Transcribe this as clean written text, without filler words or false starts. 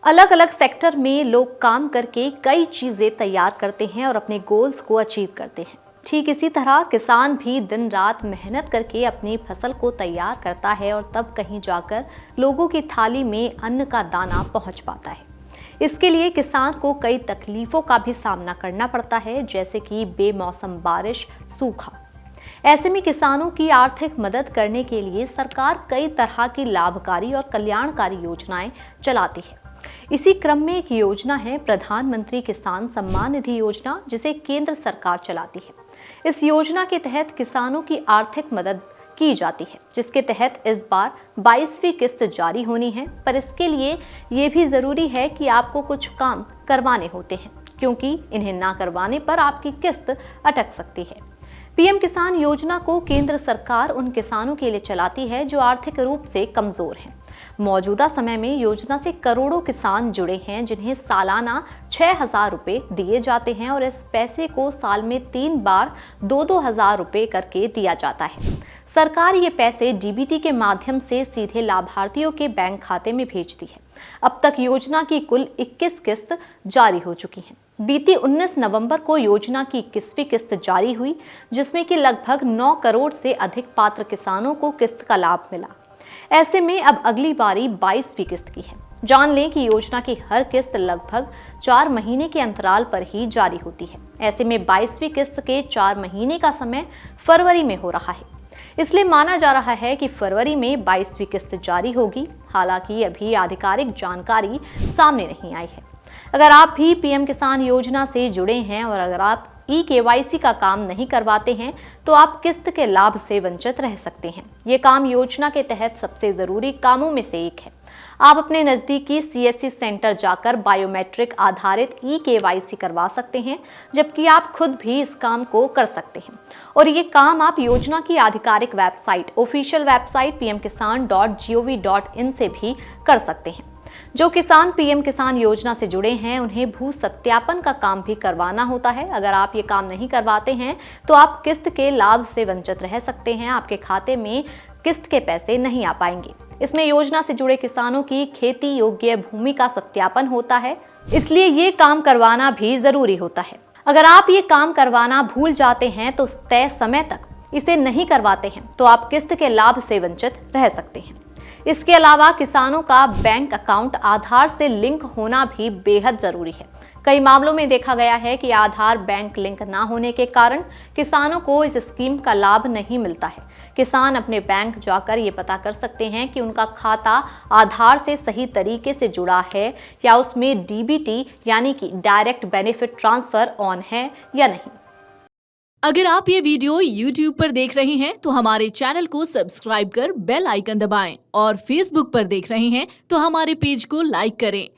अलग अलग सेक्टर में लोग काम करके कई चीजें तैयार करते हैं और अपने गोल्स को अचीव करते हैं। ठीक इसी तरह किसान भी दिन रात मेहनत करके अपनी फसल को तैयार करता है और तब कहीं जाकर लोगों की थाली में अन्न का दाना पहुंच पाता है। इसके लिए किसान को कई तकलीफों का भी सामना करना पड़ता है, जैसे कि बेमौसम बारिश, सूखा। ऐसे में किसानों की आर्थिक मदद करने के लिए सरकार कई तरह की लाभकारी और कल्याणकारी योजनाएं चलाती है। इसी क्रम में एक योजना है प्रधानमंत्री किसान सम्मान निधि योजना, जिसे केंद्र सरकार चलाती है। इस योजना के तहत किसानों की आर्थिक मदद की जाती है, जिसके तहत इस बार 22वीं किस्त जारी होनी है। पर इसके लिए ये भी जरूरी है कि आपको कुछ काम करवाने होते हैं, क्योंकि इन्हें ना करवाने पर आपकी किस्त अटक सकती है। पीएम किसान योजना को केंद्र सरकार उन किसानों के लिए चलाती है जो आर्थिक रूप से कमजोर हैं। मौजूदा समय में योजना से करोड़ों किसान जुड़े हैं, जिन्हें सालाना 6,000 रुपए दिए जाते हैं और इस पैसे को साल में 3 बार 2-2 हजार रुपए करके दिया जाता है। सरकार ये पैसे डीबीटी के माध्यम से सीधे लाभार्थियों के बैंक खाते में भेजती है। अब तक योजना की कुल 21 किस्त जारी हो चुकी हैं। बीती 19 नवंबर को योजना की 21वीं किस्त जारी हुई, जिसमें कि लगभग 9 करोड़ से अधिक पात्र किसानों को किस्त का लाभ मिला। ऐसे में अब अगली बारी 22वीं किस्त की है। जान लें कि योजना की हर किस्त लगभग 4 महीने के अंतराल पर ही जारी होती है। ऐसे में 22वीं किस्त के 4 महीने का समय फरवरी में हो रहा है, इसलिए माना जा रहा है कि फरवरी में 22वीं किस्त जारी होगी। हालांकि अभी आधिकारिक जानकारी सामने नहीं आई है। अगर आप भी पीएम किसान योजना से जुड़े हैं और अगर आप ई-केवाईसी का काम नहीं करवाते हैं, तो आप किस्त के लाभ से वंचित रह सकते हैं। ये काम योजना के तहत सबसे जरूरी कामों में से एक है। आप अपने नजदीकी सीएससी सेंटर जाकर बायोमेट्रिक आधारित ई-केवाईसी करवा सकते हैं, जबकि आप खुद भी इस काम को कर सकते हैं। और ये काम आप योजना की आधिकारिक वेबसाइट, ऑफिशियल वेबसाइट pmkisan.gov.in से भी कर सकते हैं। जो किसान पीएम किसान योजना से जुड़े हैं, उन्हें भू सत्यापन का काम भी करवाना होता है। अगर आप ये काम नहीं करवाते हैं, तो आप किस्त के लाभ से वंचित रह सकते हैं। आपके खाते में किस्त के पैसे नहीं आ पाएंगे। इसमें योजना से जुड़े किसानों की खेती योग्य भूमि का सत्यापन होता है, इसलिए ये काम करवाना भी जरूरी होता है। अगर आप ये काम करवाना भूल जाते हैं, तो तय समय तक इसे नहीं करवाते हैं, तो आप किस्त के लाभ से वंचित रह सकते हैं। इसके अलावा किसानों का बैंक अकाउंट आधार से लिंक होना भी बेहद जरूरी है। कई मामलों में देखा गया है कि आधार बैंक लिंक ना होने के कारण किसानों को इस स्कीम का लाभ नहीं मिलता है। किसान अपने बैंक जाकर ये पता कर सकते हैं कि उनका खाता आधार से सही तरीके से जुड़ा है या उसमें डीबीटी यानी कि डायरेक्ट बेनिफिट ट्रांसफर ऑन है या नहीं। अगर आप ये वीडियो YouTube पर देख रहे हैं तो हमारे चैनल को सब्सक्राइब कर बेल आइकन दबाएं और Facebook पर देख रहे हैं तो हमारे पेज को लाइक करें।